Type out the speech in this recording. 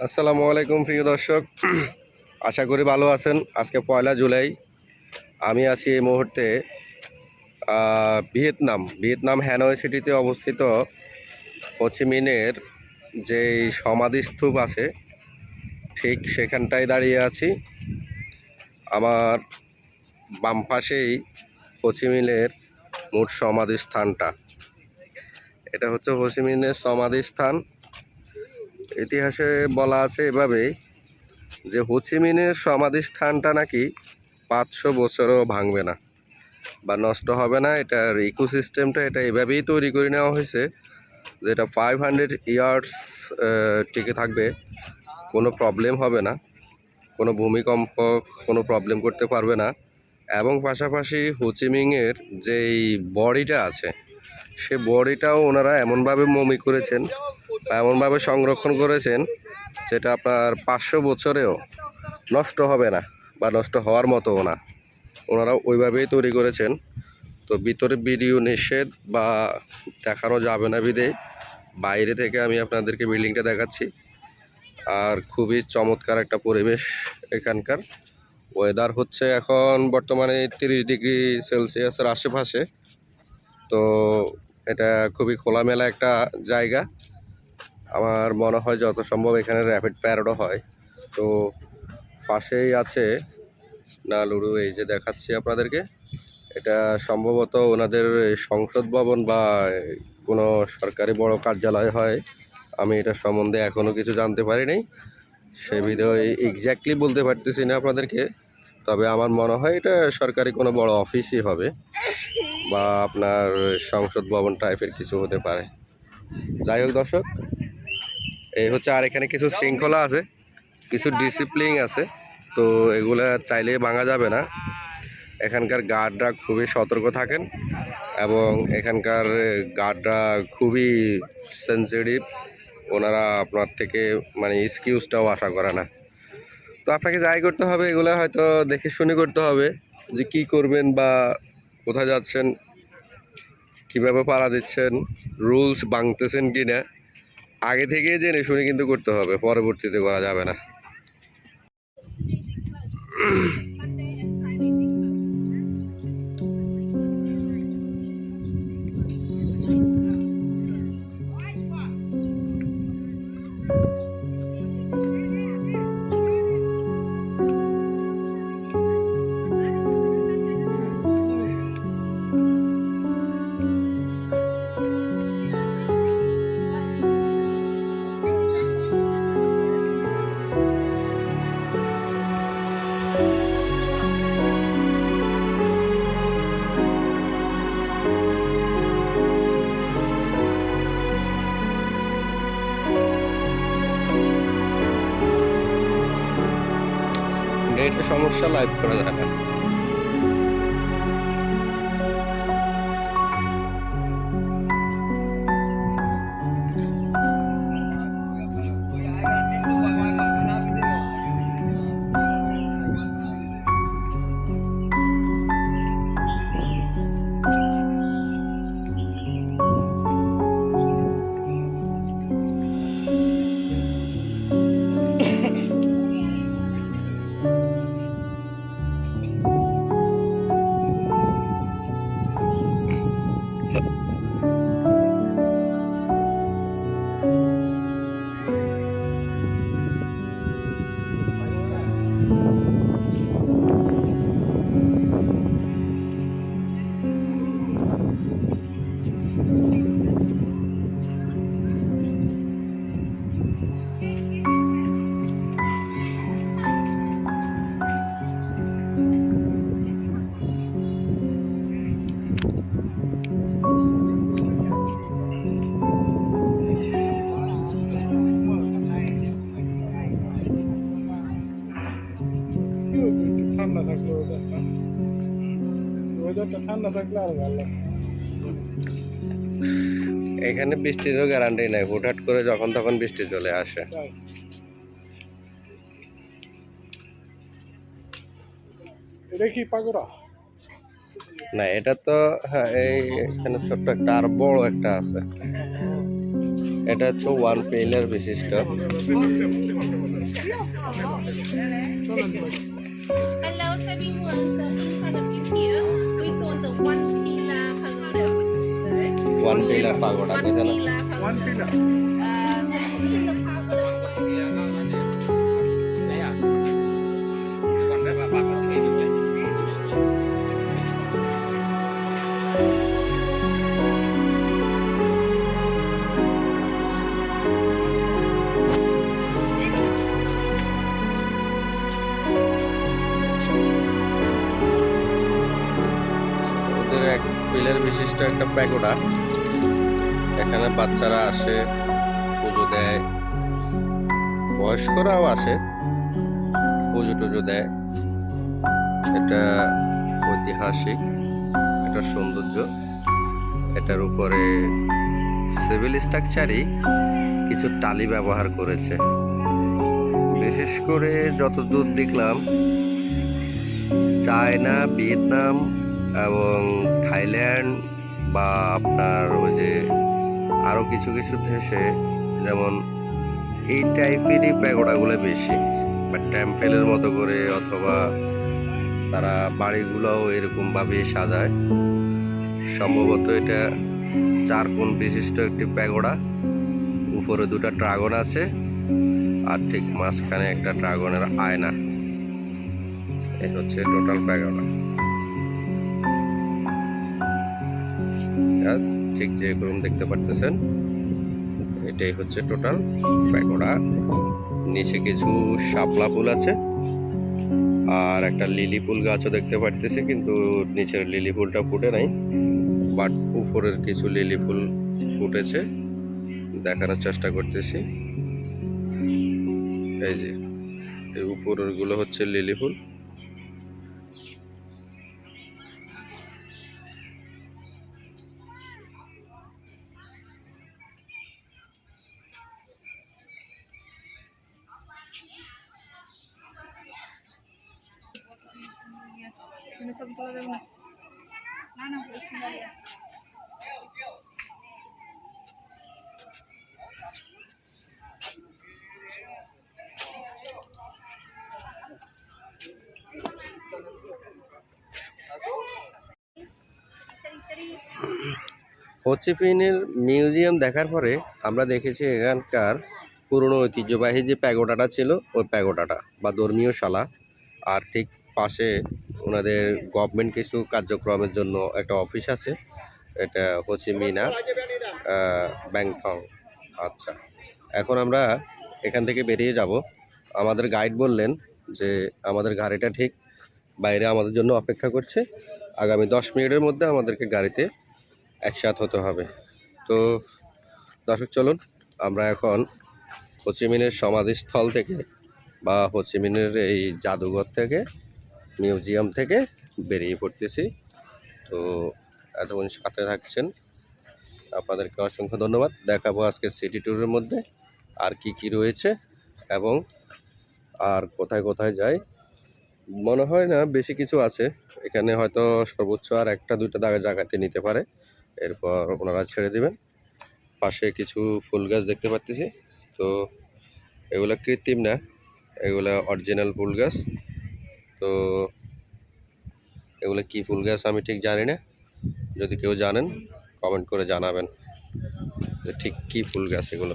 আসসালামু আলাইকুম প্রিয় দর্শক, আশা করি ভালো আছেন। আজকে 1 জুলাই। আমি আছি এই মুহূর্তে ভিয়েতনাম হ্যানয় সিটিতে অবস্থিত হোচিমিনের যেই সমাধিস্তূপ আছে ঠিক সেখানটায় দাঁড়িয়ে আছি। আমার বাম পাশেই হোচিমিনের মূল সমাধিস্থানটা। এটা হচ্ছে হোচিমিনের সমাধিস্থান। ইতিহাসে বলা আছে এভাবে যে হোচিমিনের সমাধিস্থানটা নাকি 500 বছরও ভাঙবে না বা নষ্ট হবে না। এটার ইকোসিস্টেমটা এটা এভাবেই তৈরি করে নেওয়া হয়েছে যেটা 500 ইয়ার্স টিকে থাকবে, কোনো প্রবলেম হবে না, কোনো ভূমিকম্প কোনো প্রবলেম করতে পারবে না। এবং পাশাপাশি হোচিমিনের যেই বডিটা আছে সে বডিটাও ওনারা এমনভাবে মমি করেছেন বা এমনভাবে সংরক্ষণ করেছেন যেটা আপনার 500 বছরেও নষ্ট হবে না বা নষ্ট হওয়ার মতোও না। ওনারা ওইভাবেই তৈরি করেছেন। তো ভিতরে ভিডিও নিষেধ বা দেখানো যাবে না বিধে বাইরে থেকে আমি আপনাদেরকে বিল্ডিংটা দেখাচ্ছি। আর খুবই চমৎকার একটা পরিবেশ এখানকার। ওয়েদার হচ্ছে এখন বর্তমানে 30 ডিগ্রি সেলসিয়াসের আশেপাশে। তো এটা খুবই খোলামেলা একটা জায়গা। আমার মনে হয় যত সম্ভব এখানে র্যাপিড প্যারেডও হয়। তো পাশেই আছে নালুরু, এই যে দেখাচ্ছি আপনাদেরকে। এটা সম্ভবত ওনাদের সংসদ ভবন বা কোনো সরকারি বড় কার্যালয় হয়। আমি এটা সম্বন্ধে এখনও কিছু জানতে পারিনি, সে ভিডিওয় এক্স্যাক্টলি বলতে পারতেছি না আপনাদেরকে। তবে আমার মনে হয় এটা সরকারি কোনো বড় অফিসই হবে বা আপনার সংসদ ভবন টাইপের কিছু হতে পারে। যাই হোক দর্শক, এই হচ্ছে। আর এখানে কিছু শৃঙ্খলা আছে, কিছু ডিসিপ্লিন আছে। তো এগুলা চাইলেই ভাঙা যাবে না। এখানকার গার্ডরা খুবই সতর্ক থাকেন এবং এখানকার গার্ডরা খুবই সেন্সিটিভ। ওনারা আপনার থেকে মানে এক্সকিউজটাও আশা করে না। তো আপনাকে যাই করতে হবে এগুলো হয়তো দেখে শুনে করতে হবে যে কি করবেন বা কোথায় যাচ্ছেন, কিভাবে পাড়া দিচ্ছেন, রুলস ভাঙতেছেন কি না, আগে থেকে জেনে শুনে কিন্তু করতে হবে, পরবর্তীতে করা যাবে না। নেটের সমস্যা, লাইভ করা যায় না। ঠান্ডা থাকলে ওয়েদারটা ঠান্ডা থাকলে আরো ভালো লাগে। এখানে বৃষ্টিরও গ্যারান্টি নাই, হুটহাট করে যখন তখন বৃষ্টি চলে আসে। এটা কি পাগোড়া? না, এটা তো হ্যাঁ, এই এখানে ছোট্ট একটা আর বড় একটা আছে। এটা হচ্ছে 1 পিলার বিশিষ্ট। Hello, everyone. So in front of you here, we got the one pillar pagoda. 1 pillar pagoda One কইছে না? pillar One pagoda. pillar. This is the pagoda. ওদের 1 পিলার বিশিষ্ট একটা প্যাগোডা। এখানে বাচ্চারা আসে, পুজো দেয়, বয়স্করাও আসে, পুজো টুজো দেয়। এটা ঐতিহাসিক, এটা সৌন্দর্য। এটার উপরে সিভিল স্ট্রাকচারই কিছু টালি ব্যবহার করেছে। বিশেষ করে যতদূর দেখলাম, চায়না, ভিয়েতনাম এবং থাইল্যান্ড বা আপনার ওই যে আরও কিছু কিছু দেশে যেমন এই টাইপেরই প্যাগোডাগুলো বেশি, বা টেম্পেলের মতো করে, অথবা তারা বাড়িগুলোও এরকমভাবে সাজায়। সম্ভবত এটা 4 কোণ বিশিষ্ট একটি প্যাগোডা। উপরে 2টা ড্রাগন আছে, আর ঠিক মাঝখানে একটা ড্রাগনের আয়না। এই হচ্ছে টোটাল প্যাগোডা। ঠিক যেরকম দেখতে পারতেছেন, এটাই হচ্ছে টোটাল প্যাগোডা। নিচে কিছু শাপলা ফুল আছে, আর একটা লিলি ফুল গাছও দেখতে পারতেছি, কিন্তু নিচের লিলি ফুলটা ফুটে নাই, বাট উপরের কিছু লিলি ফুল ফুটেছে। দেখানোর চেষ্টা করতেছি। এই যে এই উপরের গুলো হচ্ছে লিলি ফুল। ছবি তোলা যাবে না? না না, হো চি মিনের মিউজিয়াম দেখার পরে আমরা দেখেছি এখানকার পুরনো ঐতিহ্যবাহী যে প্যাগোডাটা ছিল, ওই প্যাগোডাটা বা ধর্মীয় শালা। আর ঠিক পাশে ওনাদের গভর্নমেন্ট কিছু কার্যক্রমের জন্য একটা অফিস আছে। এটা হো চি মিনা ব্যাংথং। আচ্ছা, এখন আমরা এখান থেকে বেরিয়ে যাব। আমাদের গাইড বললেন যে আমাদের গাড়িটা ঠিক বাইরে আমাদের জন্য অপেক্ষা করছে। আগামী 10 মিনিটের মধ্যে আমাদেরকে গাড়িতে একসাথ হতে হবে। তো দর্শক, চলুন আমরা এখন হো চি মিনের সমাধিস্থল থেকে বা হো চি মিনের এই জাদুঘর থেকে, মিউজিয়াম থেকে বেরিয়ে পড়তেছি। তো এতক্ষণ সাথে থাকছেন, আপনাদেরকে অসংখ্য ধন্যবাদ। দেখাবো আজকে সিটি ট্যুরের মধ্যে আর কি কি রয়েছে এবং আর কোথায় কোথায় যাই। মনে হয় না বেশি কিছু আছে এখানে, হয়তো সর্বোচ্চ আর 1-2টা জায়গাতে নিতে পারে, এরপর ওনারা ছেড়ে দিবেন। পাশে কিছু ফুল গাছ দেখতে পাচ্ছি। তো এগুলা কৃত্রিম না, এগুলা অরিজিনাল ফুল গাছ। তো এগুলো কি ফুল গাছ আমি ঠিক জানি না, যদি কেউ জানেন কমেন্ট করে জানাবেন যে ঠিক কি ফুল গাছ এগুলো।